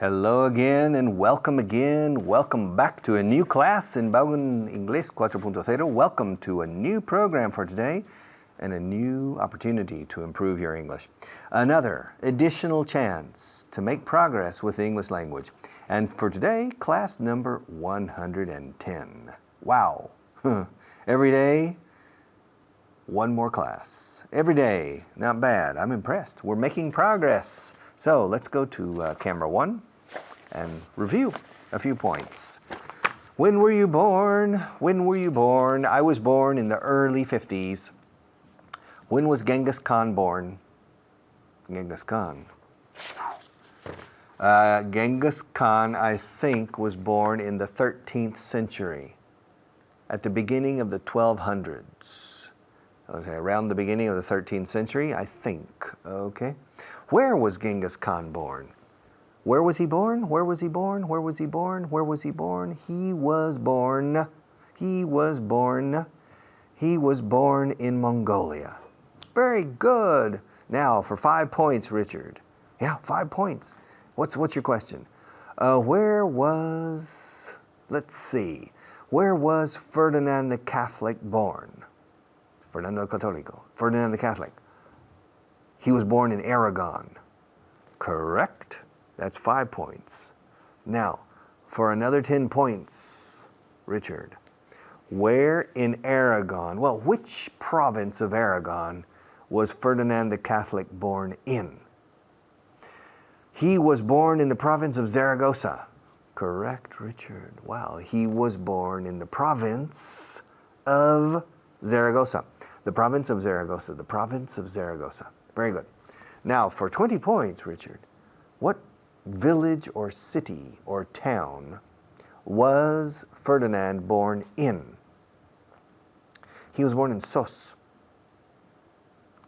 Hello again. Welcome back to a new class in Bagong Inglés 4.0. Welcome to a new program for today and a new opportunity to improve your English. Another additional chance to make progress with the English language. And for today, class number 110. Wow. Every day, one more class. Every day. Not bad. I'm impressed. We're making progress. So let's go to camera 1 and review a few points. When were you born? When were you born? I was born in the early 50s. When was Genghis Khan born? Genghis Khan. Genghis Khan, I think, was born in the 13th century, at the beginning of the 1200s. Okay, around the beginning of the 13th century, I think. Okay. Where was Genghis Khan born? Where was he born? Where was he born? Where was he born? Where was he born? He was born in Mongolia. Very good. Now for 5 points, Richard. Yeah, 5 points. What's your question? Where was Ferdinand the Catholic born? Fernando Católico. Ferdinand the Catholic. He was born in Aragon. Correct. That's 5 points. Now, for another 10 points, Richard. Where in Aragon, well, which province of Aragon was Ferdinand the Catholic born in? He was born in the province of Zaragoza. Correct, Richard. Wow, he was born in the province of Zaragoza. The province of Zaragoza. The province of Zaragoza. Very good. Now, for 20 points, Richard, what village or city or town was Ferdinand born in? He was born in Sos.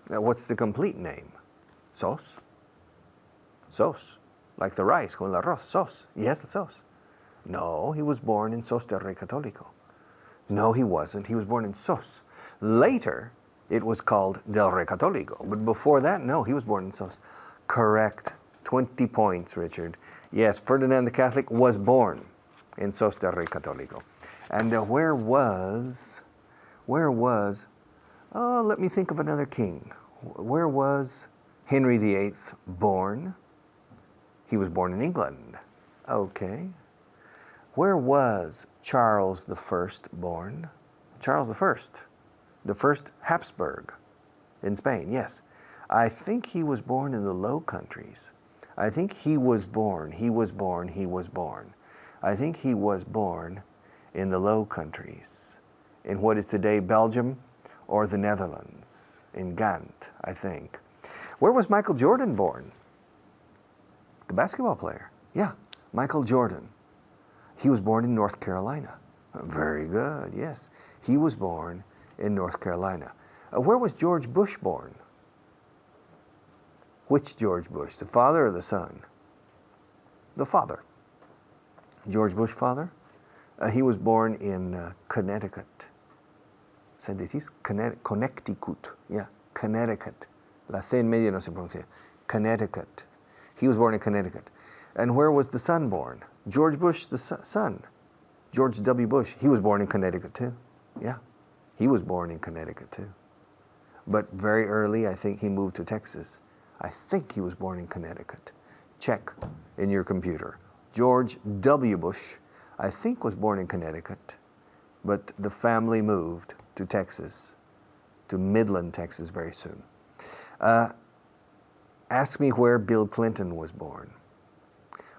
Now, what's the complete name? Sos? Sos. Like the rice, con el arroz. Sos. Yes, the Sos. No, he was born in Sos del Rey Católico. No, he wasn't. He was born in Sos. Later, it was called Del Rey Católico. But before that, no, he was born in Sos. Correct. 20 points, Richard. Yes, Ferdinand the Catholic was born in Sos del Rey Católico. And where was, let me think of another king. Where was Henry VIII born? He was born in England. Okay. Where was Charles I born? Charles I. The first Habsburg in Spain, yes. I think he was born in the Low Countries. I think he was born. I think he was born in the Low Countries, in what is today Belgium or the Netherlands, in Ghent, I think. Where was Michael Jordan born? The basketball player. Yeah, Michael Jordan. He was born in North Carolina. Very good, yes. He was born in North Carolina. Where was George Bush born? Which George Bush, the father or the son? The father. George Bush father? He was born in Connecticut. Connecticut. Yeah, Connecticut. La C en medio no se pronuncia. Connecticut. He was born in Connecticut. And where was the son born? George Bush, the son. George W. Bush. He was born in Connecticut too. Yeah. He was born in Connecticut too. But very early, I think he moved to Texas. I think he was born in Connecticut. Check in your computer. George W. Bush, I think, was born in Connecticut, but the family moved to Texas, to Midland, Texas, very soon. Ask me where Bill Clinton was born.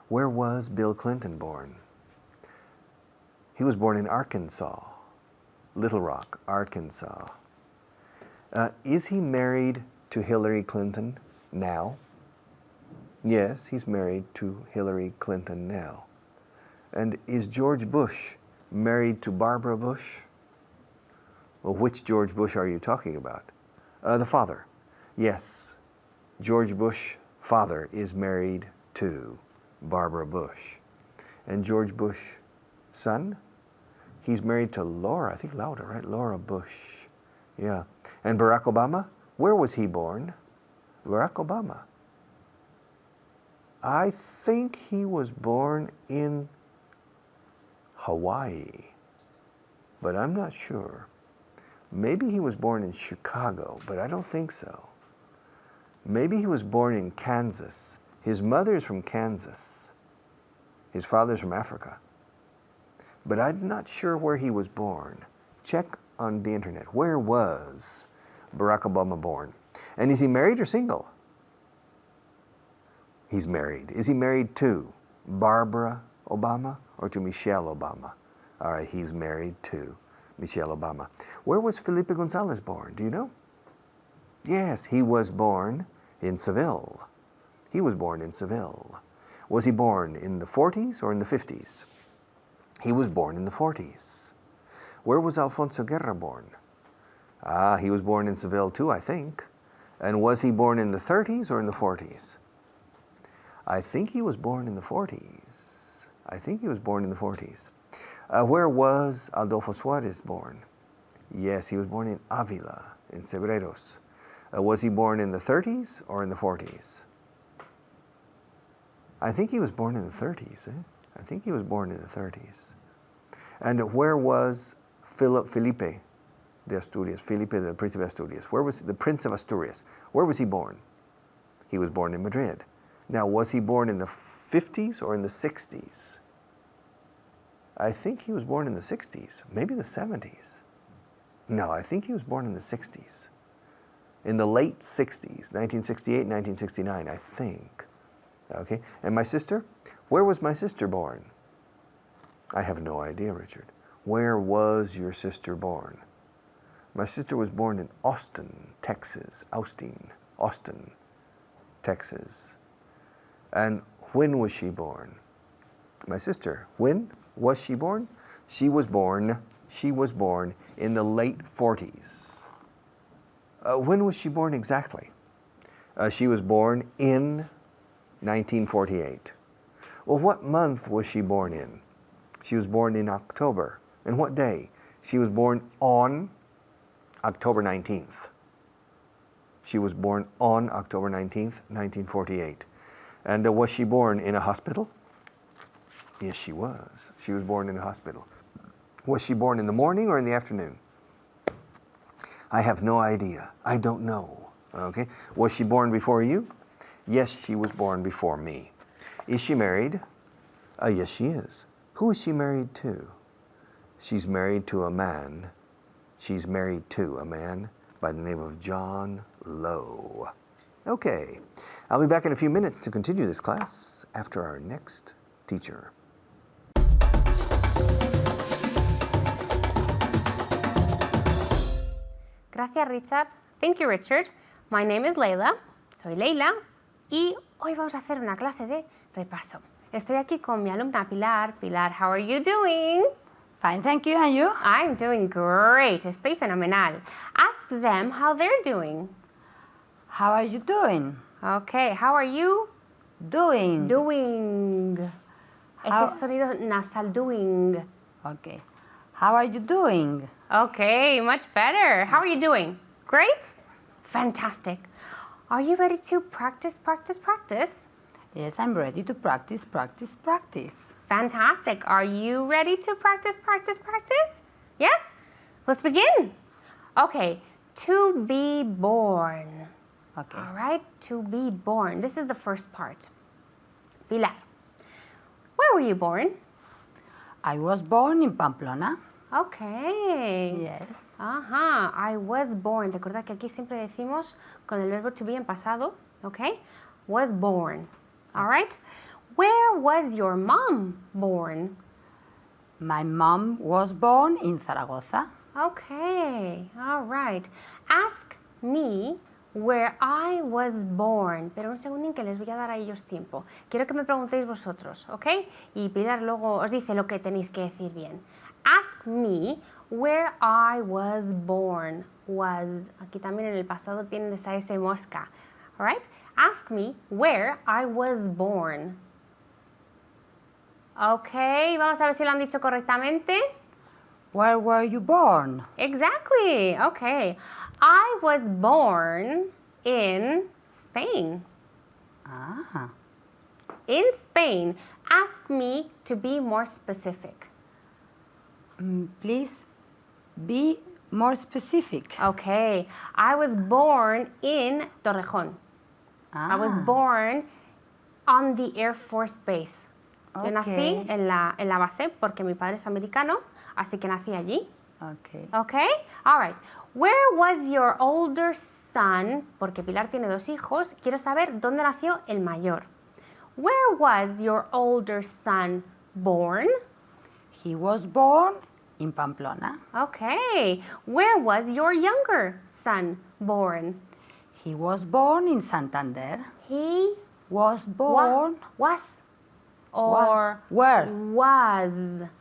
Where was Bill Clinton born? He was born in Arkansas. Little Rock, Arkansas. Is he married to Hillary Clinton now? Yes, he's married to Hillary Clinton now. And is George Bush married to Barbara Bush? Well, which George Bush are you talking about? The father. Yes, George Bush father is married to Barbara Bush. And George Bush son? He's married to Laura, I think Laura, right? Laura Bush. Yeah. And Barack Obama? Where was he born? Barack Obama. I think he was born in Hawaii, but I'm not sure. Maybe he was born in Chicago, but I don't think so. Maybe he was born in Kansas. His mother's from Kansas. His father's from Africa. But I'm not sure where he was born. Check on the internet. Where was Barack Obama born? And is he married or single? He's married. Is he married to Barbara Obama or to Michelle Obama? All right, he's married to Michelle Obama. Where was Felipe Gonzalez born? Do you know? Yes, he was born in Seville. He was born in Seville. Was he born in the 40s or in the 50s? He was born in the 40s. Where was Alfonso Guerra born? He was born in Seville too, I think. And was he born in the 30s or in the 40s? I think he was born in the 40s. I think he was born in the 40s. Where was Adolfo Suarez born? Yes, he was born in Avila, in Cebreros. Was he born in the 30s or in the 40s? I think he was born in the 30s. I think he was born in the 30s. And where was Felipe de Asturias? Felipe, the Prince of Asturias. Where was the Prince of Asturias? Where was he born? He was born in Madrid. Now, was he born in the 50s or in the 60s? I think he was born in the 60s, maybe the 70s. No, I think he was born in the 60s. In the late 60s, 1968, 1969, I think. Okay, and my sister? Where was my sister born? I have no idea, Richard. Where was your sister born? My sister was born in Austin, Texas. Austin, Texas. And when was she born? My sister, when was she born? She was born in the late 40s. When was she born exactly? She was born in 1948. Well, what month was she born in? She was born in October. And what day? She was born on October 19th. She was born on October 19th, 1948. And was she born in a hospital? Yes, she was. She was born in a hospital. Was she born in the morning or in the afternoon? I have no idea. I don't know. Okay. Was she born before you? Yes, she was born before me. Is she married? Yes, she is. Who is she married to? She's married to a man. She's married to a man by the name of John Lowe. Okay. I'll be back in a few minutes to continue this class after our next teacher. Gracias, Richard. Thank you, Richard. My name is Leila. Soy Leila. Y hoy vamos a hacer una clase de repaso. Estoy aquí con mi alumna Pilar. Pilar, how are you doing? Fine, thank you. And you? I'm doing great. Estoy fenomenal. Ask them how they're doing. How are you doing? Okay, how are you? Doing. Doing. Ese sonido nasal, doing. Okay. How are you doing? Okay, much better. How are you doing? Great? Fantastic. Are you ready to practice? Yes, I'm ready to practice. Fantastic. Are you ready to practice? Yes? Let's begin. Okay, to be born. Okay. All right, to be born. This is the first part. Pilar, where were you born? I was born in Pamplona. Okay. Yes. Ajá, I was born. Recuerda que aquí siempre decimos con el verbo to be en pasado, okay? Was born. All right? Where was your mom born? My mom was born in Zaragoza. Okay, all right. Ask me where I was born. Pero un segundín que les voy a dar a ellos tiempo. Quiero que me preguntéis vosotros, ¿ok? Y Pilar luego os dice lo que tenéis que decir bien. Ask me where I was born. Was. Aquí también en el pasado tienen esa S mosca. All right? Ask me where I was born. Ok, vamos a ver si lo han dicho correctamente. Where were you born? Exactly. Okay. I was born in Spain. Ah. in Spain. Ask me to be more specific. Please be more specific. Okay, I was born in Torrejón. I was born on the Air Force Base. Yo nací en la base porque mi padre es americano, así que nací allí. Okay. Okay, all right. Where was your older son? Porque Pilar tiene 2 hijos. Quiero saber dónde nació el mayor. Where was your older son born? He was born in Pamplona. Okay. Where was your younger son born? He was born in Santander. He Was born. was or Where? was.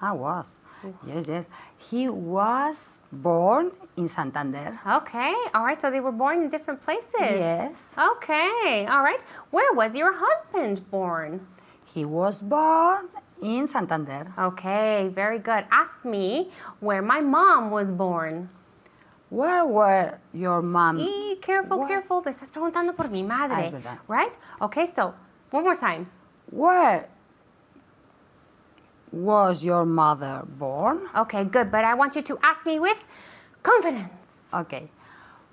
Was. Yes, yes. He was born in Santander. Okay. All right. So they were born in different places. Yes. Okay. All right. Where was your husband born? He was born in Santander. Okay. Very good. Ask me where my mom was born. Where were your mom? Careful, Where? careful. Me estás preguntando por mi madre. Ay, verdad. Right? Okay. So one more time. Where was your mother born? Okay. Good. But I want you to ask me with confidence. Okay.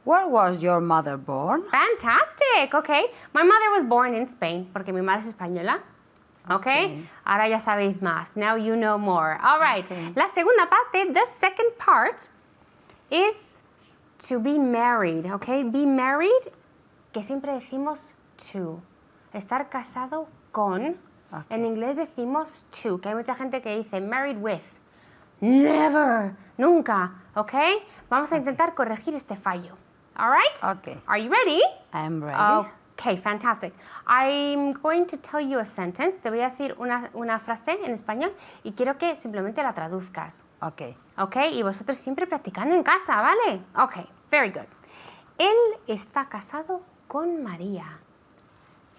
Where was your mother born? Fantastic. Okay. My mother was born in Spain porque mi madre es española. Okay. Ahora ya sabéis más. Now you know more. All right. Okay. La segunda parte, the second part, is to be married. Okay. Be married, que siempre decimos to. Estar casado con. Okay. En inglés decimos to, que hay mucha gente que dice married with. Never. Nunca. Okay. Vamos a intentar corregir este fallo. All right. Okay. Are you ready? I'm ready. Okay, fantastic. I'm going to tell you a sentence. Te voy a decir una frase en español y quiero que simplemente la traduzcas. Okay. Okay, y vosotros siempre practicando en casa, ¿vale? Okay, very good. Él está casado con María.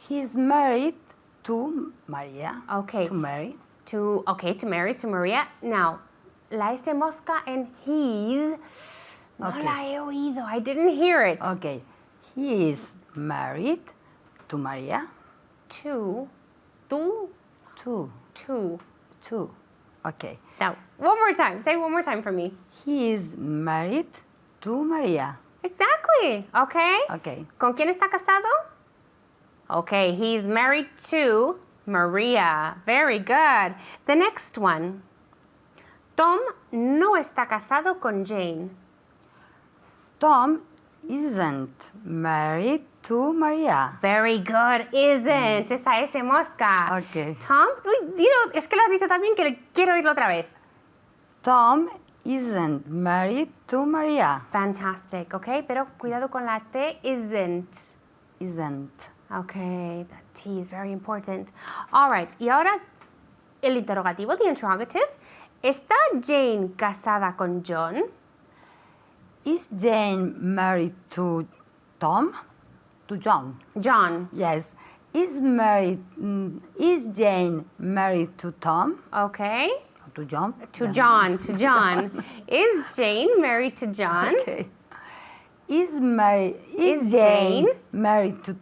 He's married to Maria. Okay. To marry. To marry to María. Now, la S mosca en his, no Okay. la he oído. I didn't hear it. Okay. He is married to Maria. To. Okay. Now, one more time. Say it one more time for me. He is married to Maria. Exactly. Okay. Okay. ¿Con quién está casado? Okay, he's married to Maria. Very good. The next one. Tom no está casado con Jane. Tom isn't married to Maria. Very good. Isn't. Esa S mosca. Okay. Tom, es que lo has dicho también que quiero oírlo otra vez. Tom isn't married to Maria. Fantastic. Okay, pero cuidado con la T. Isn't. Isn't. Okay, that T is very important. All right, y ahora el interrogativo, the interrogative. ¿Está Jane casada con John? Is Jane married to Tom? To John? John. Yes. Is Jane married to Tom? Okay. To John? To John. Is Jane married to John? Okay. Is Jane Jane married to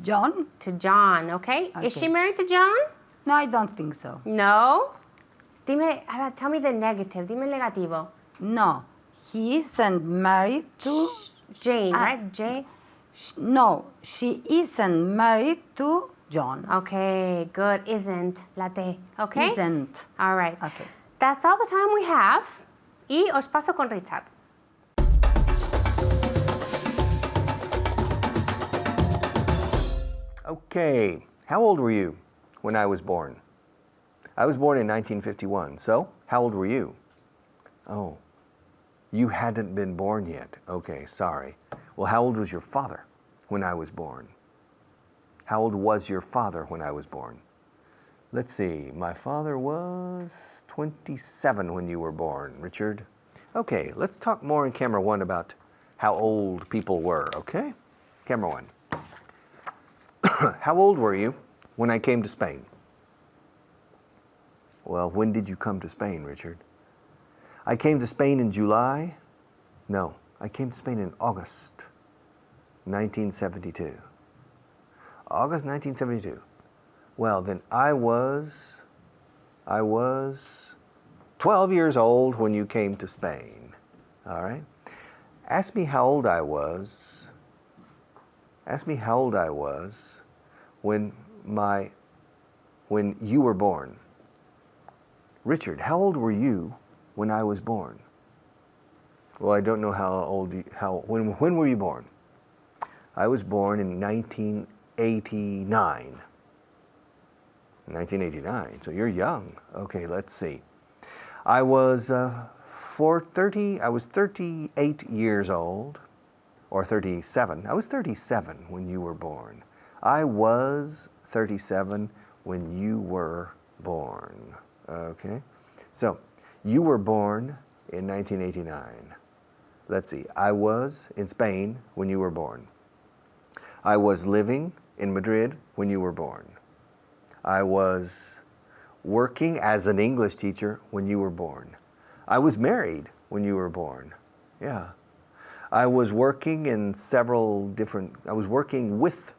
John? To John, okay? Is she married to John? No, I don't think so. No. Ahora tell me the negative. Dime el negativo. No, he isn't married to Jane, right? Jane. No, she isn't married to John. Okay, good. Isn't. La T. Okay? Isn't. All right. Okay. That's all the time we have. Y os paso con Richard. Okay, how old were you when I was born? I was born in 1951, so how old were you? Oh, you hadn't been born yet. Okay, sorry. Well, how old was your father when I was born? How old was your father when I was born? Let's see, my father was 27 when you were born, Richard. Okay, let's talk more in camera one about how old people were, okay? Camera one. How old were you when I came to Spain? Well, when did you come to Spain, Richard? I came to Spain in July. No, I came to Spain in August 1972. August 1972. Well, then I was 12 years old when you came to Spain. All right? Ask me how old I was. Ask me how old I was when you were born. Richard, how old were you when I was born? Well, I don't know when were you born? I was born in 1989. 1989, so you're young. Okay, let's see. I was 38 years old, or 37. I was 37 when you were born. I was 37 when you were born. Okay, so you were born in 1989. Let's see, I was in Spain when you were born. I was living in Madrid when you were born. I was working as an English teacher when you were born. I was married when you were born. Yeah. I was working in I was working with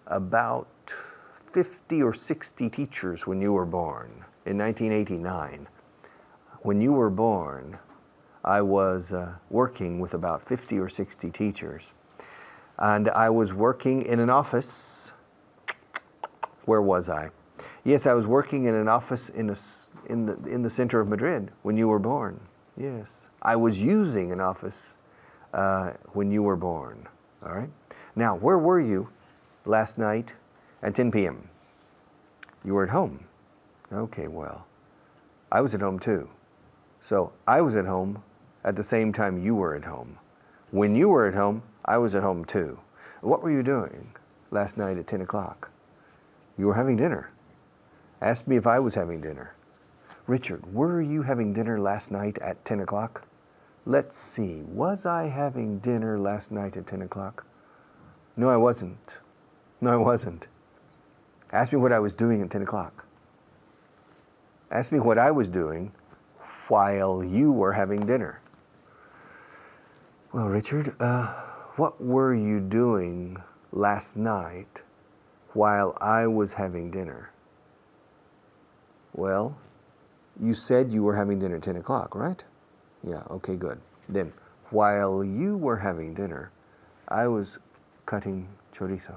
about 50 or 60 teachers when you were born in 1989. When you were born, I was working with about 50 or 60 teachers. And I was working in an office. Where was I? Yes, I was working in an office in the center of Madrid when you were born. Yes, I was using an office when you were born. All right. Now, where were you last night at 10 p.m.? You were at home. Okay, well, I was at home too. So I was at home at the same time you were at home. When you were at home, I was at home too. What were you doing last night at 10 o'clock? You were having dinner. Ask me if I was having dinner. Richard, were you having dinner last night at 10 o'clock? Let's see, was I having dinner last night at 10 o'clock? No, I wasn't. No, I wasn't. Ask me what I was doing at 10 o'clock. Ask me what I was doing while you were having dinner. Well, Richard, what were you doing last night while I was having dinner? Well, you said you were having dinner at 10 o'clock, right? Yeah, okay, good. Then, while you were having dinner, I was cutting chorizo,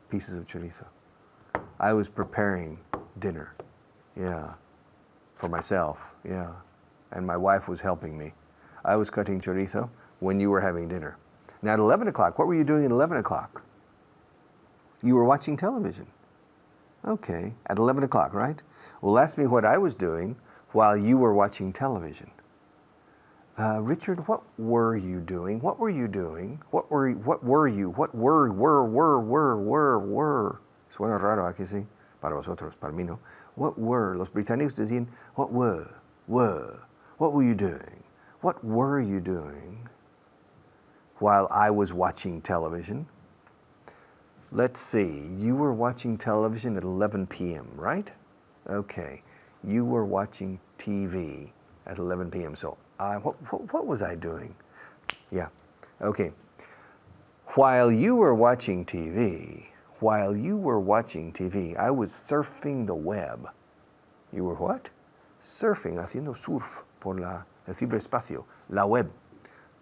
pieces of chorizo. I was preparing dinner, yeah, for myself, yeah. And my wife was helping me. I was cutting chorizo when you were having dinner. Now at 11 o'clock, what were you doing at 11 o'clock? You were watching television. Okay, at 11 o'clock, right? Well, ask me what I was doing while you were watching television. Richard, what were you doing? What were you doing? What were you? Suena raro aquí, sí. Para vosotros, para mí no. What were? Los británicos decían, what were? What were you doing? What were you doing while I was watching television? Let's see, you were watching television at 11 p.m., right? Okay, you were watching TV at 11 p.m., so what was I doing? Yeah, okay. While you were watching TV, I was surfing the web. You were what? Surfing, haciendo surf por el ciberespacio, la web.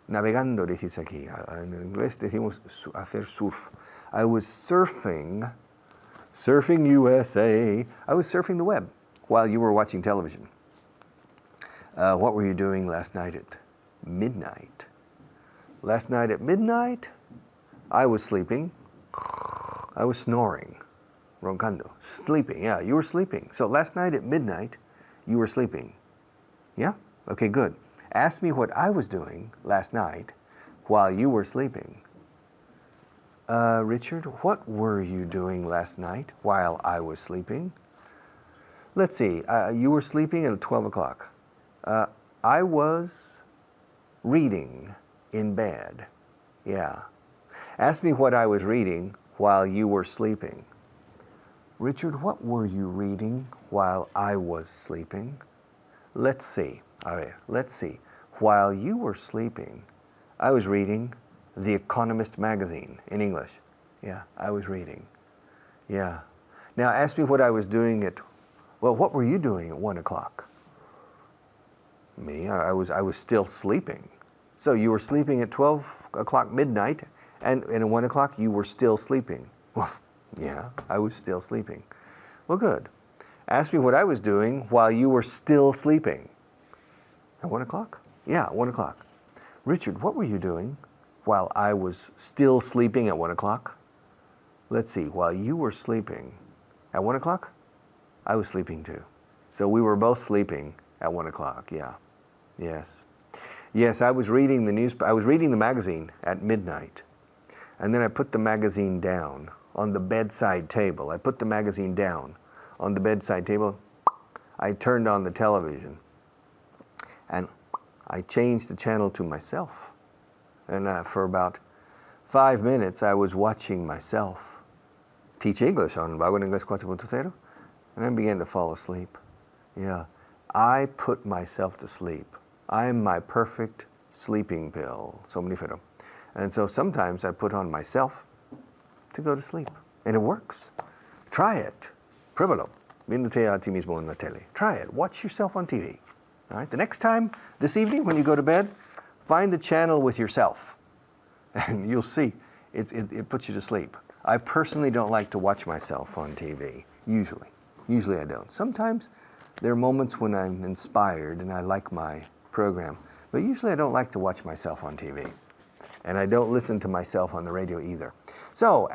Navegando, decís aquí. En inglés decimos hacer surf. I was surfing USA. I was surfing the web while you were watching television. What were you doing last night at midnight? Last night at midnight, I was sleeping. I was snoring. Roncando. Sleeping. Yeah, you were sleeping. So last night at midnight, you were sleeping. Yeah? Okay, good. Ask me what I was doing last night while you were sleeping. Richard, what were you doing last night while I was sleeping? Let's see, you were sleeping at 12 o'clock. I was reading in bed. Yeah. Ask me what I was reading while you were sleeping. Richard, what were you reading while I was sleeping? Let's see. A ver, let's see. While you were sleeping, I was reading The Economist magazine in English. Yeah, I was reading. Yeah. Now ask me what I was doing at, well, what were you doing at 1 o'clock? Me, I was still sleeping. So you were sleeping at 12 o'clock midnight, and at 1 o'clock you were still sleeping. Well, yeah, I was still sleeping. Well, good. Ask me what I was doing while you were still sleeping. At 1 o'clock? Yeah, 1 o'clock. Richard, what were you doing while I was still sleeping at 1 o'clock? Let's see, while you were sleeping at 1 o'clock, I was sleeping too. So we were both sleeping at 1 o'clock, yeah. Yes. Yes, I was reading the magazine at midnight. And then I put the magazine down on the bedside table. I put the magazine down on the bedside table. I turned on the television. And I changed the channel to myself. And for about 5 minutes, I was watching myself teach English on Vago en Inglés 4.0. And I began to fall asleep. Yeah, I put myself to sleep. I'm my perfect sleeping pill, somnífero. And so sometimes I put on myself to go to sleep. And it works. Try it. Pruébalo. Viéndote a ti mismo en la tele. Try it. Watch yourself on TV. All right. The next time, this evening, when you go to bed, find the channel with yourself. And you'll see, it puts you to sleep. I personally don't like to watch myself on TV, usually. Usually I don't. Sometimes there are moments when I'm inspired and I like my program, but usually I don't like to watch myself on TV. And I don't listen to myself on the radio either. So,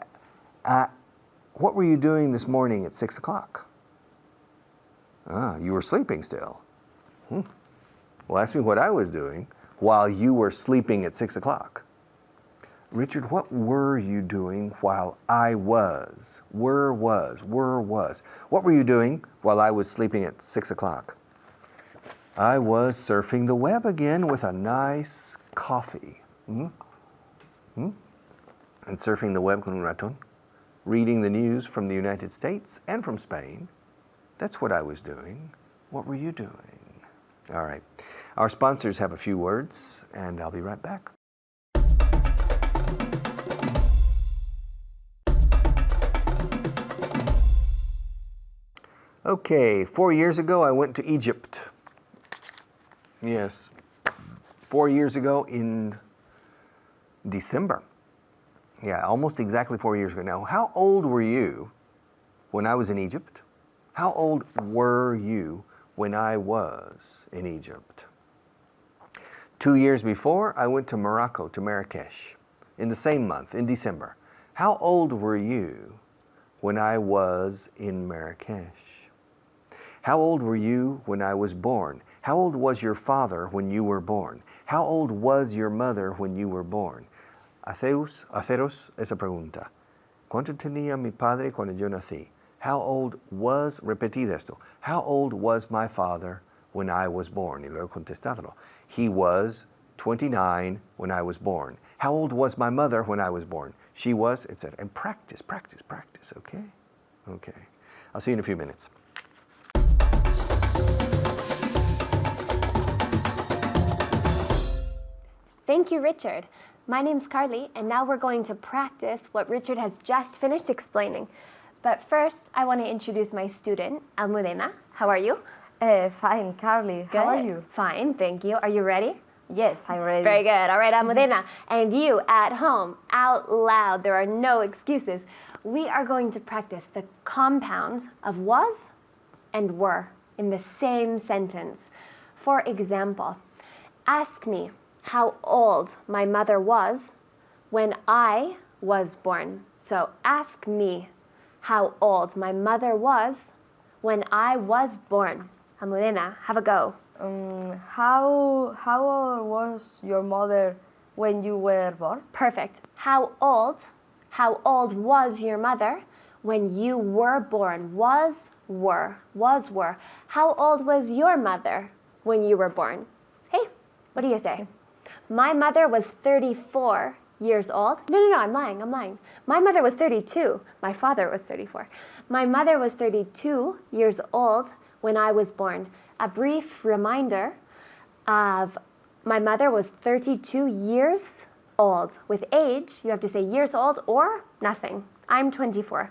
what were you doing this morning at 6 o'clock? You were sleeping still. Well, ask me what I was doing while you were sleeping at 6 o'clock. Richard, what were you doing while I was? Were was. What were you doing while I was sleeping at 6 o'clock? I was surfing the web again with a nice coffee. And surfing the web con un ratón. Reading the news from the United States and from Spain. That's what I was doing. What were you doing? All right. Our sponsors have a few words, and I'll be right back. Okay, 4 years ago I went to Egypt. Yes, 4 years ago in December. Yeah, almost exactly 4 years ago. Now, how old were you when I was in Egypt? How old were you when I was in Egypt? 2 years before, I went to Morocco, to Marrakesh, in the same month, in December. How old were you when I was in Marrakesh? How old were you when I was born? How old was your father when you were born? How old was your mother when you were born? Haceros esa pregunta. ¿Cuánto tenía mi padre cuando yo nací? How old was, repetid esto, how old was my father when I was born? Y luego contestadlo. He was 29 when I was born. How old was my mother when I was born? She was, etc. And practice, okay? Okay. I'll see you in a few minutes. Thank you, Richard. My name's Carly, and now we're going to practice what Richard has just finished explaining. But first, I want to introduce my student, Almudena. How are you? Fine, Carly. Good. How are you? Fine, thank you. Are you ready? Yes, I'm ready. Very good. All right, Almudena. And you at home, out loud, there are no excuses. We are going to practice the compounds of was and were in the same sentence. For example, ask me how old my mother was when I was born. So ask me how old my mother was when I was born. Almudena, have a go. How old was your mother when you were born? Perfect. How old was your mother when you were born? Was, were. How old was your mother when you were born? Hey, what do you say? My mother was 34 years old. No, I'm lying. My mother was 32. My father was 34. My mother was 32 years old when I was born. A brief reminder of my mother was 32 years old. With age, you have to say years old or nothing. I'm 24.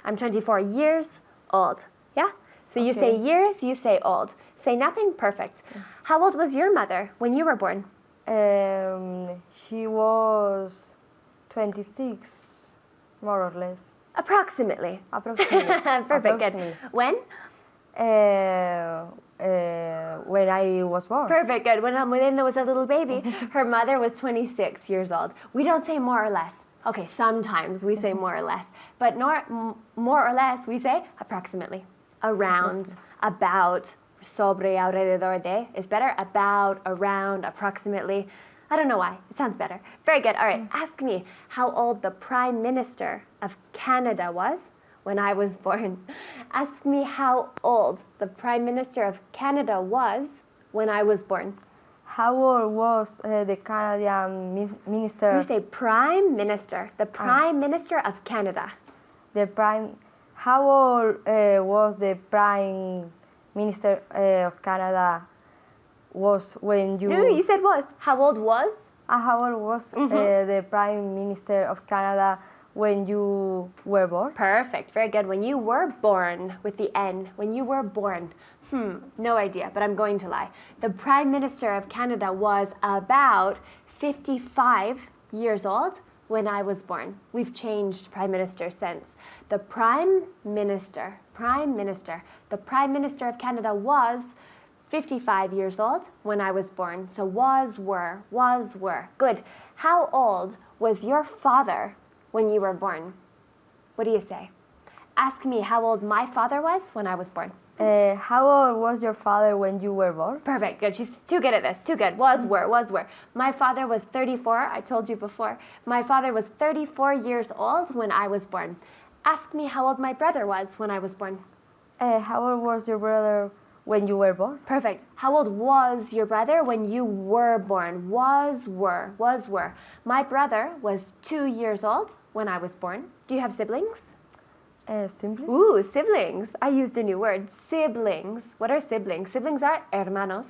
I'm 24 years old. Yeah? So you say Okay. years, you say old. Say nothing, perfect. How old was your mother when you were born? She was 26, more or less. Approximately. Approximately. Perfect, good. Approximately. When? When I was born. Perfect, good. When Almudena was a little baby, her mother was 26 years old. We don't say more or less. Okay, sometimes we say more or less. But more or less, we say approximately. Around, about, sobre, alrededor de is better. About, around, approximately. I don't know why. It sounds better. Very good. All right, ask me how old the Prime Minister of Canada was when I was born. Ask me how old the Prime Minister of Canada was when I was born. How old was the Canadian minister? We say Prime Minister, the Prime Minister of Canada. The prime. How old was the Prime Minister of Canada? Was when you? No, you said was. How old was? How old was the Prime Minister of Canada when you were born? Perfect. Very good. When you were born with the N. When you were born. No idea, but I'm going to lie. The Prime Minister of Canada was about 55 years old when I was born. We've changed Prime Minister since. The Prime Minister, the Prime Minister of Canada was 55 years old when I was born. So was, were. Good. How old was your father when you were born? What do you say? Ask me how old my father was when I was born. How old was your father when you were born? Perfect, good. She's too good at this. Too good. Was, were. My father was 34. I told you before. My father was 34 years old when I was born. Ask me how old my brother was when I was born. How old was your brother when you were born? Perfect. How old was your brother when you were born? Was, were. My brother was 2 years old when I was born. Do you have siblings? Simply. Ooh, siblings. I used a new word. Siblings. What are siblings? Siblings are hermanos.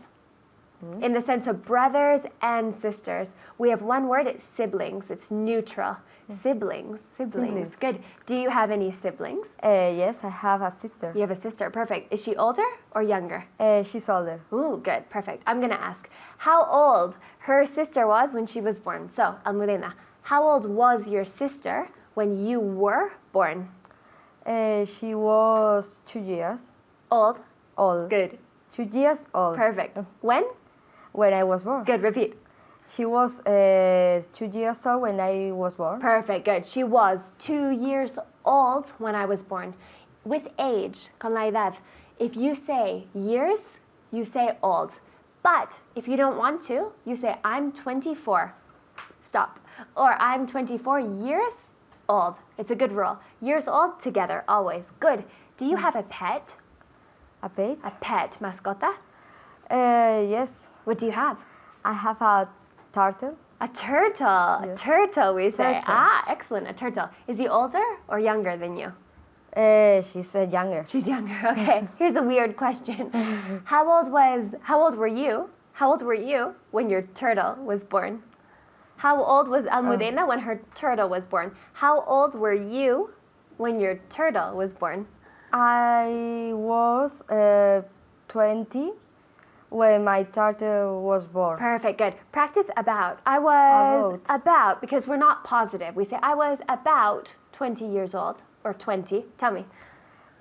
In the sense of brothers and sisters. We have one word, it's siblings. It's neutral. Siblings. Siblings. Good. Do you have any siblings? Yes, I have a sister. You have a sister. Perfect. Is she older or younger? She's older. Ooh, good. Perfect. I'm going to ask how old her sister was when she was born. So, Almudena, how old was your sister when you were born? She was 2 years Old. old. Good. 2 years old. Perfect. When? When I was born. Good. Repeat. She was 2 years old when I was born. Perfect. Good. She was 2 years old when I was born. With age, con la edad, if you say years, you say old. But if you don't want to, you say I'm 24. Stop. Or I'm 24 years old. It's a good rule. Years old together, always. Good. Do you have a pet? A pet? A pet, mascota? Yes. What do you have? I have a turtle. A turtle. Yes. A turtle, we say. Turtle. Ah, excellent. A turtle. Is he older or younger than you? She's younger. She's younger. Okay. Here's a weird question. How old were you? How old were you when your turtle was born? How old was Almudena when her turtle was born? How old were you when your turtle was born? I was 20 when my turtle was born. Perfect, good. Practice about. I was About. about, because we're not positive. We say I was about 20 years old, or 20. Tell me.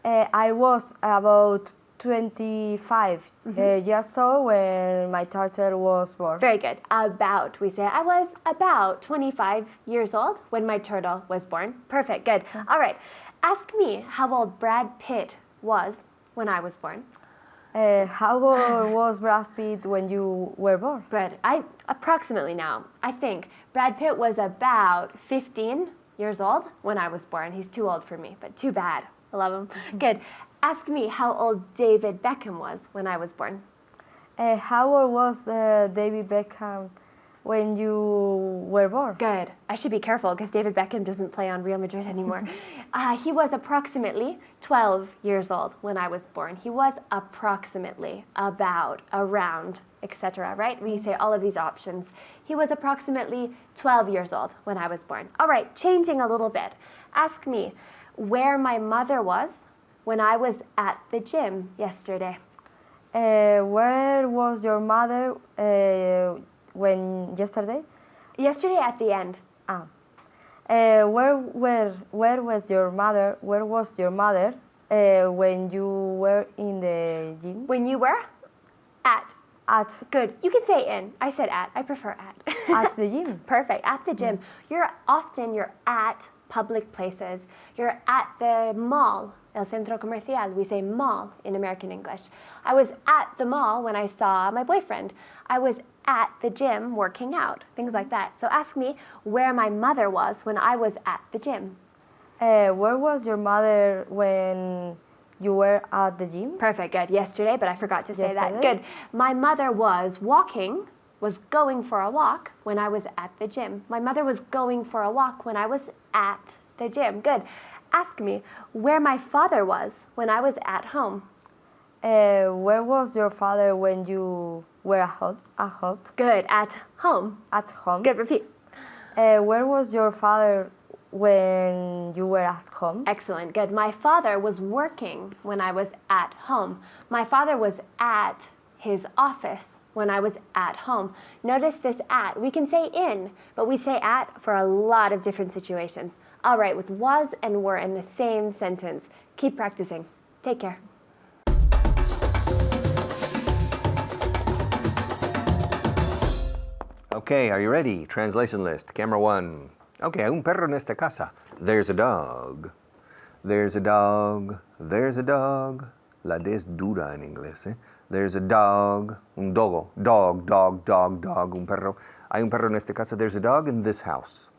I was about 25 years old when my turtle was born. Very good. About. We say I was about 25 years old when my turtle was born. Perfect, good. All right. Ask me how old Brad Pitt was when I was born. How old was Brad Pitt when you were born? Good. Approximately now, I think Brad Pitt was about 15 years old when I was born. He's too old for me, but too bad. I love him. Good. Ask me how old David Beckham was when I was born. How old was David Beckham when you were born? Good. I should be careful because David Beckham doesn't play on Real Madrid anymore. He was approximately 12 years old when I was born. He was approximately, about, around, etc., right? We say all of these options. He was approximately 12 years old when I was born. All right, changing a little bit. Ask me, where my mother was when I was at the gym yesterday. Where was your mother when yesterday? Yesterday at the end. Ah. Where was your mother? Where was your mother when you were in the gym? When you were? At. At. Good. You can say in. I said at. I prefer at. At the gym. Perfect. At the gym. You're at public places. You're at the mall, el centro comercial. We say mall in American English. I was at the mall when I saw my boyfriend. I was at the gym working out. Things like that. So ask me where my mother was when I was at the gym. Where was your mother when you were at the gym? Perfect. Good. Yesterday, but I forgot to say that. Yesterday. Good. My mother was going for a walk when I was at the gym. My mother was going for a walk when I was at the gym. Good. Ask me where my father was when I was at home. Where was your father when you were at home? Good. At home. At home. Good. Repeat. Where was your father when you were at home? Excellent. Good. My father was working when I was at home. My father was at his office when I was at home. Notice this at. We can say in, but we say at for a lot of different situations. All right, with was and were in the same sentence. Keep practicing. Take care. Okay, are you ready? Translation list. Camera 1. Okay, hay un perro en esta casa. There's a dog. There's a dog. There's a dog. La D es dura en inglés, ¿eh? There's a dog. Un dogo. Dog, un perro. Hay un perro en esta casa. There's a dog in this house.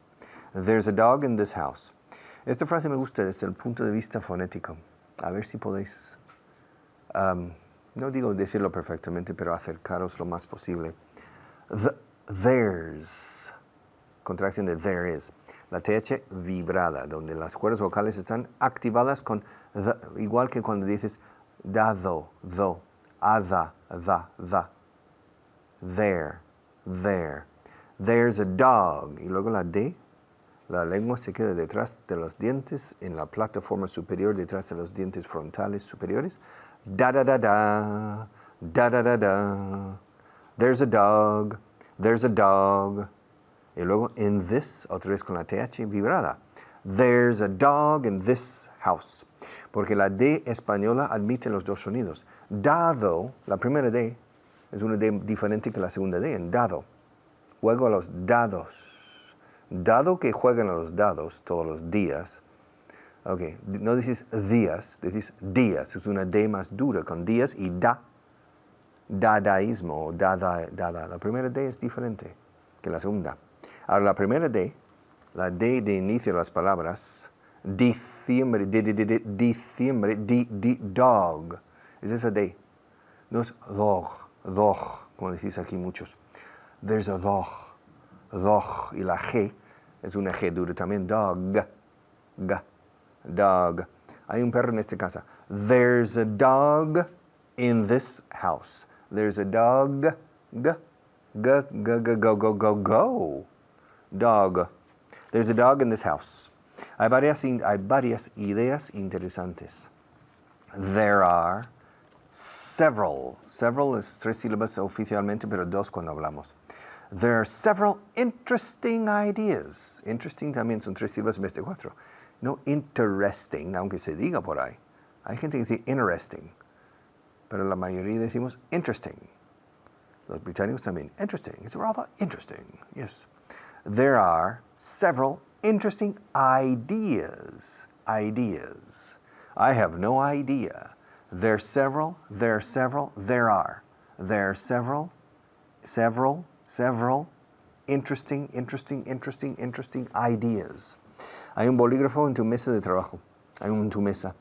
There's a dog in this house. Esta frase me gusta desde el punto de vista fonético. A ver si podéis, no digo decirlo perfectamente, pero acercaros lo más posible. There's, contracción de there is. La TH vibrada, donde las cuerdas vocales están activadas con the, igual que cuando dices dado, do, ada, da. There. There's a dog. Y luego la D, la lengua se queda detrás de los dientes, en la plataforma superior, detrás de los dientes frontales superiores. Da. There's a dog. Y luego in this, otra vez con la TH vibrada. There's a dog in this house. Porque la D española admite los dos sonidos. Dado, la primera D, es una D diferente que la segunda D, en dado. Juego a los dados. Dado que juegan a los dados todos los días. Ok, no dices días, dices días. Es una D más dura con días y da. Dadaísmo o dada. La primera D es diferente que la segunda. Ahora la primera D, la D de inicio de las palabras, diciembre, dog. Es esa D. No es dog, como decís aquí muchos. There's a dog. Y la G es una G dura también. Dog. Hay un perro en esta casa. There's a dog in this house. There's a dog. Go. Dog. There's a dog in this house. Hay varias ideas interesantes. There are several. Several es 3 sílabas oficialmente, pero 2 cuando hablamos. There are several interesting ideas. Interesting también son 3 sílabas en vez de 4. No interesting, aunque se diga por ahí. Hay gente que dice interesting, pero la mayoría decimos interesting. Los británicos también. Interesting. It's rather interesting. Yes. There are several interesting ideas. I have no idea. There are several. There are several interesting ideas. Hay un bolígrafo en tu mesa de trabajo. Hay un en tu mesa.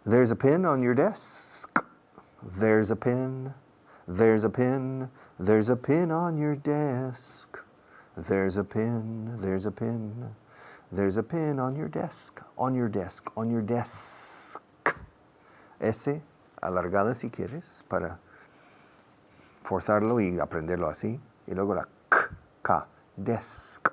There's a pen on your desk. There's a pen on your desk. There's a pen on your desk. On your desk. S alargada si quieres para forzarlo y aprenderlo así. Y luego la K, desk.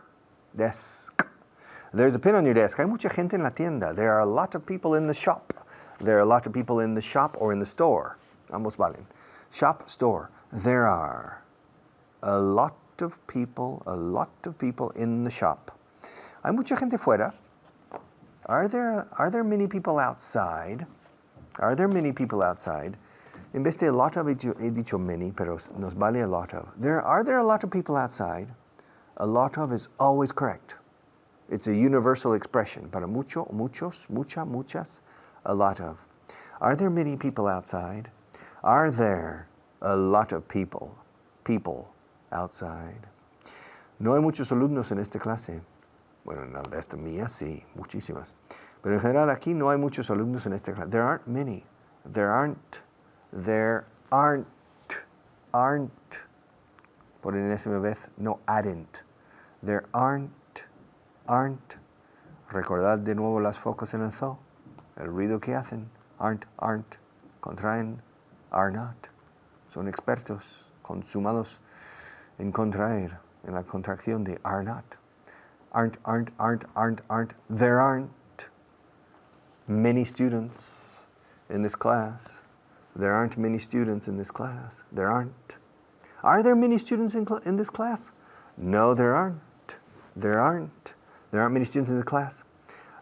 There's a pin on your desk. Hay mucha gente en la tienda. There are a lot of people in the shop. There are a lot of people in the shop or in the store. Ambos valen. Shop, store. There are a lot of people in the shop. Hay mucha gente fuera. Are there many people outside? Are there many people outside? En vez de a lot of, he dicho many, pero nos vale a lot of. Are there a lot of people outside? A lot of is always correct. It's a universal expression. Para mucho, muchos, mucha, muchas, a lot of. Are there many people outside? Are there a lot of people outside? No hay muchos alumnos en esta clase. Bueno, en la esta mía sí, muchísimas. Pero en general aquí no hay muchos alumnos en esta clase. There aren't many. There aren't. Por enésima vez, no hadn't. There aren't. Recordad de nuevo las focas en el zo. El ruido que hacen. Aren't. Contraen. Are not. Son expertos, consumados en contraer, en la contracción de are not. Aren't. There aren't many students in this class. There aren't many students in this class. There aren't. Are there many students in this class? No, there aren't. There aren't many students in the class.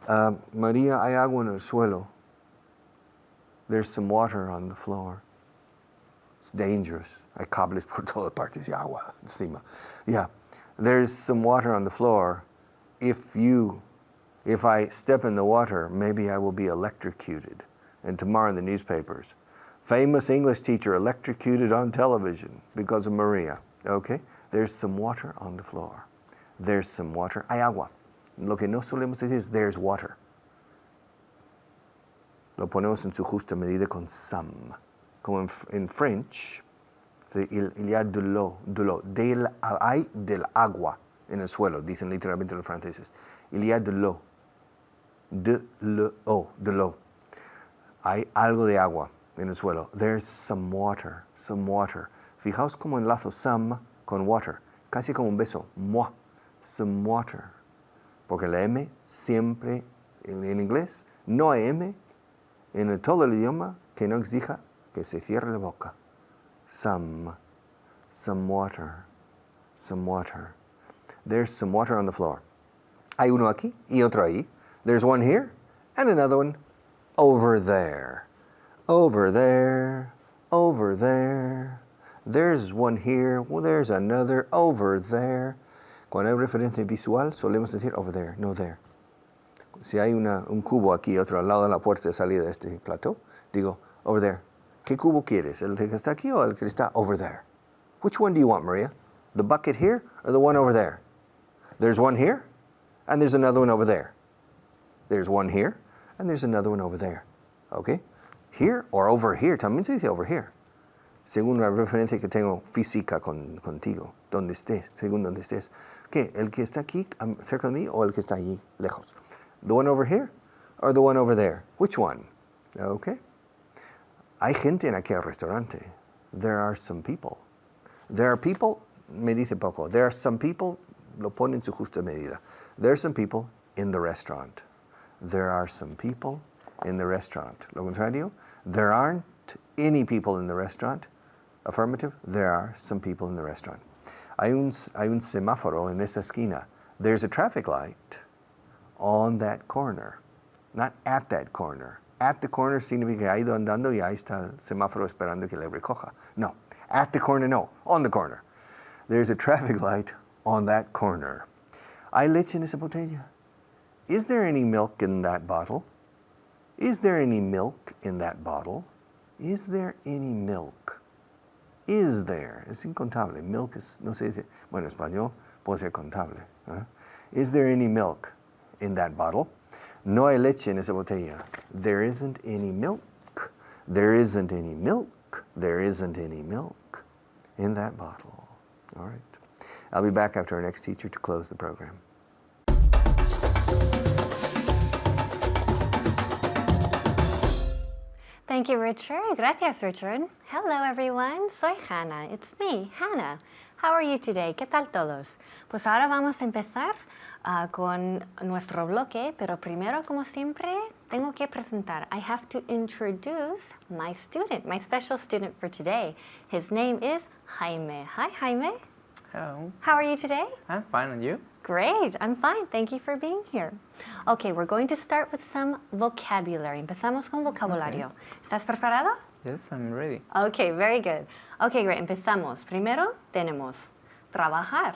María, hay agua en el suelo. There's some water on the floor. It's dangerous. Hay cables por todas partes y agua encima. Yeah, there's some water on the floor. If I step in the water, maybe I will be electrocuted. And tomorrow in the newspapers, famous English teacher electrocuted on television because of Maria. Okay? There's some water on the floor. There's some water. Hay agua. Lo que no solemos decir es there's water. Lo ponemos en su justa medida con some. Como en French, il y a de l'eau. Hay del agua en el suelo, dicen literalmente los franceses. Il y a de l'eau. De l'eau. Hay algo de agua en el suelo. There's some water. Fijaos cómo enlazo some con water. Casi como un beso. Moi. Some water. Porque la M siempre, en inglés, no hay M en todo el idioma que no exija que se cierre la boca. Some water. There's some water on the floor. Hay uno aquí y otro ahí. There's one here and another one over there. Over there. There's one here. Well, there's another over there. Cuando hay referencia visual, solemos decir over there, no there. Si hay un cubo aquí, otro al lado de la puerta de salida de este plató, digo, over there. ¿Qué cubo quieres? ¿El que está aquí o el que está over there? Which one do you want, Maria? The bucket here or the one over there? There's one here, and there's another one over there. There's one here, and there's another one over there. Okay? Here or over here. También se dice over here. Según la referencia que tengo física contigo. Donde estés, según donde estés. ¿Qué? ¿El que está aquí cerca de mí o el que está allí lejos? The one over here or the one over there? Which one? Okay. Hay gente en aquel restaurante. There are some people. There are people, me dice poco. There are some people, lo pone en su justa medida. There are some people in the restaurant. There are some people in the restaurant. Lo contrario, there aren't any people in the restaurant. Affirmative, there are some people in the restaurant. Hay un semáforo en esa esquina. There's a traffic light on that corner. Not at that corner. At the corner significa que ha ido andando y ahí está el semáforo esperando que le recoja. No. At the corner, no. On the corner. There's a traffic light on that corner. ¿Hay leche en esa botella? Is there any milk in that bottle? Is there any milk in that bottle? Is there any milk? Is there? Es incontable. Milk es, no sé, bueno, en español puede ser contable. Is there any milk in that bottle? No hay leche en esa botella. There isn't any milk. There isn't any milk. There isn't any milk in that bottle. All right. I'll be back after our next teacher to close the program. Thank Thank you, Richard. Gracias, Richard. Hello, everyone. Soy Hannah. It's me, Hannah. How are you today? ¿Qué tal todos? Pues ahora vamos a empezar con nuestro bloque, pero primero, como siempre, tengo que presentar. I have to introduce my student, my special student for today. His name is Jaime. Hi, Jaime. Hello. How are you today? I'm fine, and you? Great, I'm fine. Thank you for being here. Okay, we're going to start with some vocabulary. Empezamos con vocabulario. ¿Estás preparado? Yes, I'm ready. Okay, very good. Okay, great. Empezamos. Primero tenemos trabajar.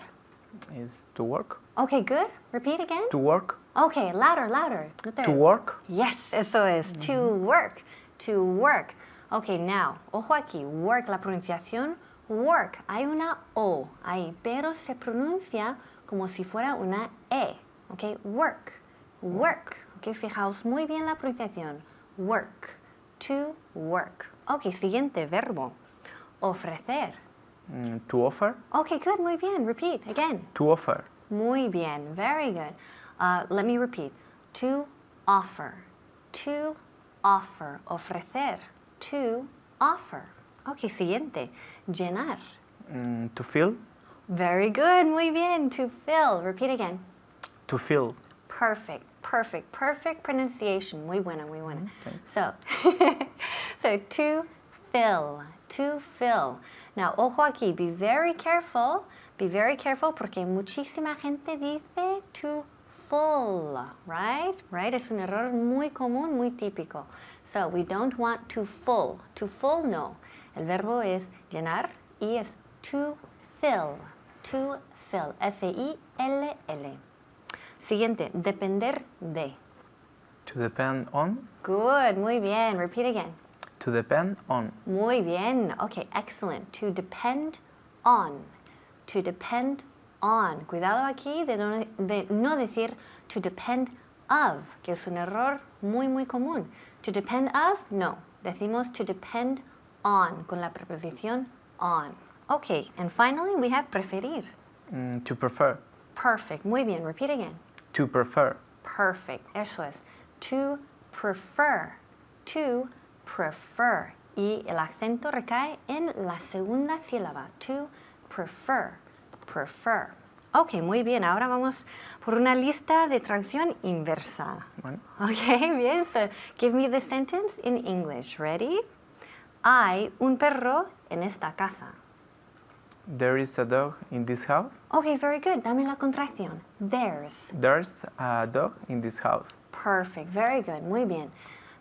Is to work? Okay, good. Repeat again. To work? Okay, louder, louder. No te- To work? Yes, eso es. To work. To work. Okay, now, ojo aquí. Work, la pronunciación. Work. Hay una O ahí, pero se pronuncia como si fuera una E. Okay, work. Work. Okay, fijaos muy bien la pronunciación. Work. To work. Okay, siguiente verbo. Ofrecer. To offer? Okay, good. Muy bien. Repeat again. To offer. Muy bien. Very good. Let me repeat. To offer. To offer. Ofrecer. To offer. Okay, siguiente. Llenar. To fill? Very good. Muy bien. To fill. Repeat again. To fill. Perfect. Perfect. Perfect pronunciation. Muy buena, muy buena. Thanks. So, so to fill. To fill. Now, ojo aquí. Be very careful. Be very careful porque muchísima gente dice to full, right? Right? Es un error muy común, muy típico. So, we don't want to full. To full, no. El verbo es llenar y es to fill. To fill. F-I-L-L. Siguiente. Depender de. To depend on? Good. Muy bien. Repeat again. To depend on. Muy bien. Okay, excellent. To depend on. To depend on. Cuidado aquí de no decir to depend of, que es un error muy, muy común. To depend of, no. Decimos to depend on, con la preposición on. Okay, and finally we have preferir. To prefer. Perfect. Muy bien. Repeat again. To prefer. Perfect. Eso es. To prefer. To prefer. Y el acento recae en la segunda sílaba. To prefer. Prefer. Ok, muy bien. Ahora vamos por una lista de traducción inversa. Bueno. Ok, bien. So, give me the sentence in English. Ready? Hay un perro en esta casa. There is a dog in this house. Ok, very good. Dame la contracción. There's. There's a dog in this house. Perfect, very good, muy bien.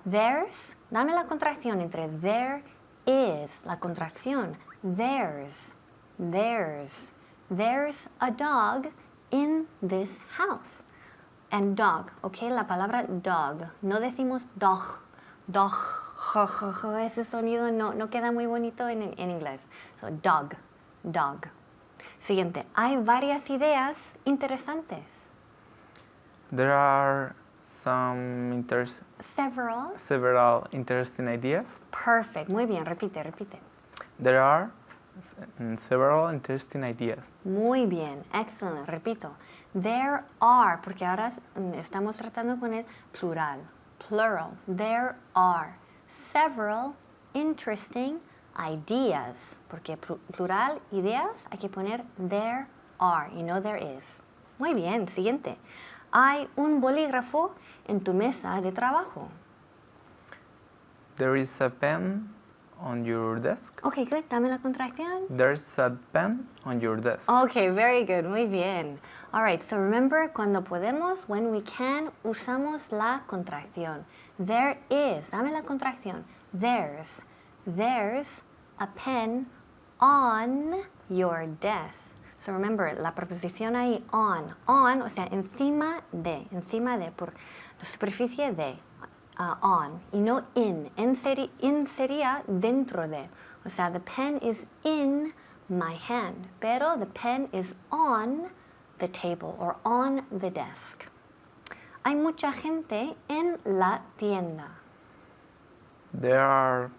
There's, dame la contracción entre there is, la contracción. There's a dog in this house. And dog, ok, la palabra dog. No decimos dog, dog, ese sonido no queda muy bonito en inglés. So, dog. Siguiente, hay varias ideas interesantes. There are several interesting ideas. Perfect, muy bien, repite. There are several interesting ideas. Muy bien, excellent, repito. There are, porque ahora estamos tratando con el plural. There are several interesting ideas. Porque plural, ideas, hay que poner there are y no there is. Muy bien, siguiente. Hay un bolígrafo en tu mesa de trabajo. There is a pen on your desk. Okay, good. Dame la contracción. There's a pen on your desk. Okay, very good. Muy bien. All right, so remember, cuando podemos, when we can, usamos la contracción. There is. Dame la contracción. There's a pen on your desk. So remember, la preposición ahí on, o sea, encima de, por la superficie de, on, y no in. In sería dentro de. O sea, the pen is in my hand, pero the pen is on the table or on the desk. Hay mucha gente en la tienda. There are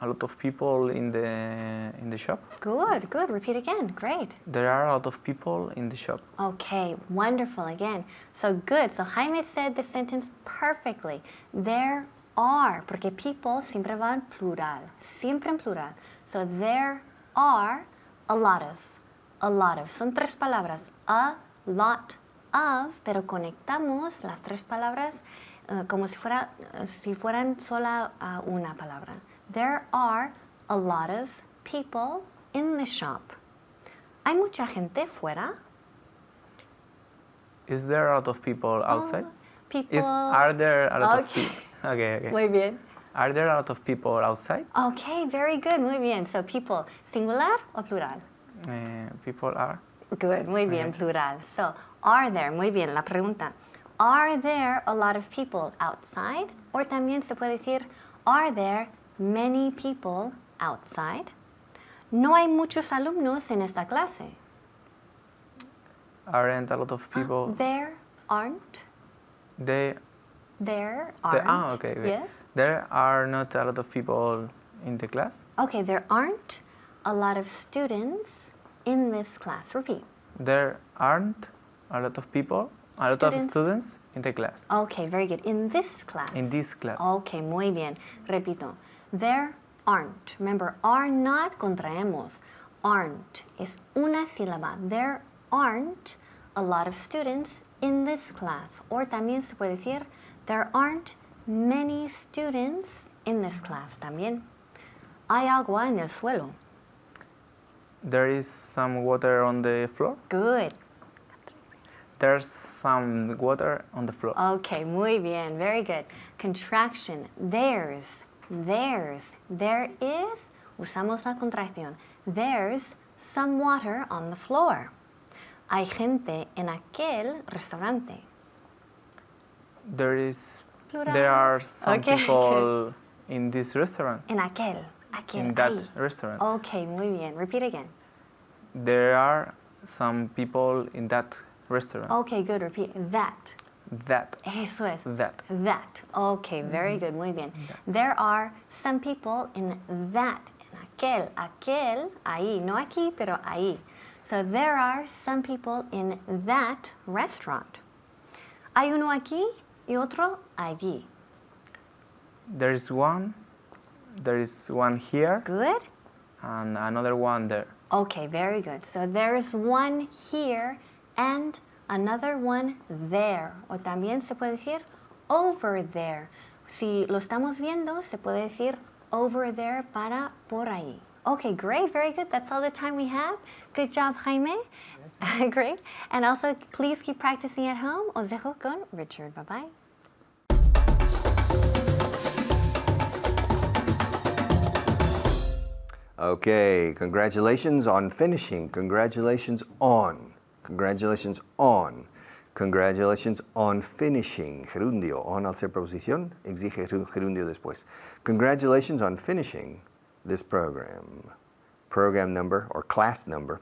a lot of people in the shop. Good. Repeat again. Great. There are a lot of people in the shop. Okay, wonderful again. So good. So Jaime said the sentence perfectly. There are, porque people siempre va en plural, siempre en plural. So there are a lot of, a lot of. Son tres palabras, a lot of, pero conectamos las tres palabras como si fueran sola una palabra. There are a lot of people in the shop. ¿Hay mucha gente fuera? Is there a lot of people outside? People. Are there a lot of Okay. people? Okay. Muy bien. Are there a lot of people outside? Okay, very good, muy bien. So people, singular o plural? People are. Good, muy bien, plural. So, are there, muy bien, la pregunta. Are there a lot of people outside? O también se puede decir, are there many people outside? No hay muchos alumnos en esta clase. Aren't a lot of people. There aren't. There aren't. Okay. Yes. There are not a lot of people in the class. Okay, there aren't a lot of students in this class. Repeat. There aren't a lot of people, a lot of students in the class. Okay, very good. In this class. In this class. Okay, muy bien. Repito. There aren't. Remember, are not contraemos. Aren't es una sílaba. There aren't a lot of students in this class. Or también se puede decir, there aren't many students in this class. También. Hay agua en el suelo. There is some water on the floor. Good. There's some water on the floor. Okay, muy bien. Very good. Contraction. There's. There is. Usamos la contracción. There's some water on the floor. Hay gente en aquel restaurante. There are some people in this restaurant. En aquel. In that ahí. restaurant. Okay, muy bien. Repeat again. There are some people in that restaurant. Okay, good. Repeat. That. That. Eso es. That. That. Okay, very good. Muy bien. There are some people in that. En aquel, ahí. No aquí, pero ahí. So there are some people in that restaurant. Hay uno aquí y otro allí. There is one here. Good. And another one there. Okay, very good. So there's one here and another one there. O también se puede decir over there. Si lo estamos viendo, se puede decir over there para por ahí. Okay, great, very good. That's all the time we have. Good job, Jaime. Great. And also, please keep practicing at home. Os dejo con Richard. Bye-bye. Okay, congratulations on finishing. Congratulations on. Congratulations on. Congratulations on finishing. Gerundio. On al ser preposición, exige gerundio después. Congratulations on finishing this program. Program number or class number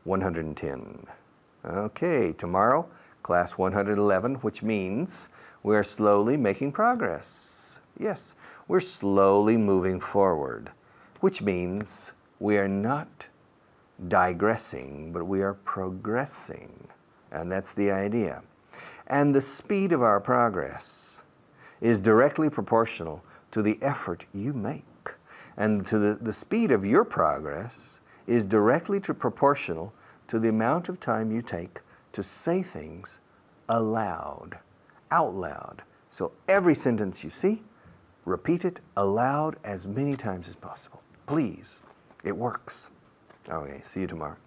110. Okay, tomorrow, class 111, which means we're slowly making progress. Yes, we're slowly moving forward, which means we are not digressing, but we are progressing. And that's the idea. And the speed of our progress is directly proportional to the effort you make. And to the speed of your progress is directly proportional to the amount of time you take to say things aloud, out loud. So every sentence you see, repeat it aloud as many times as possible. Please, it works. Okay, see you tomorrow.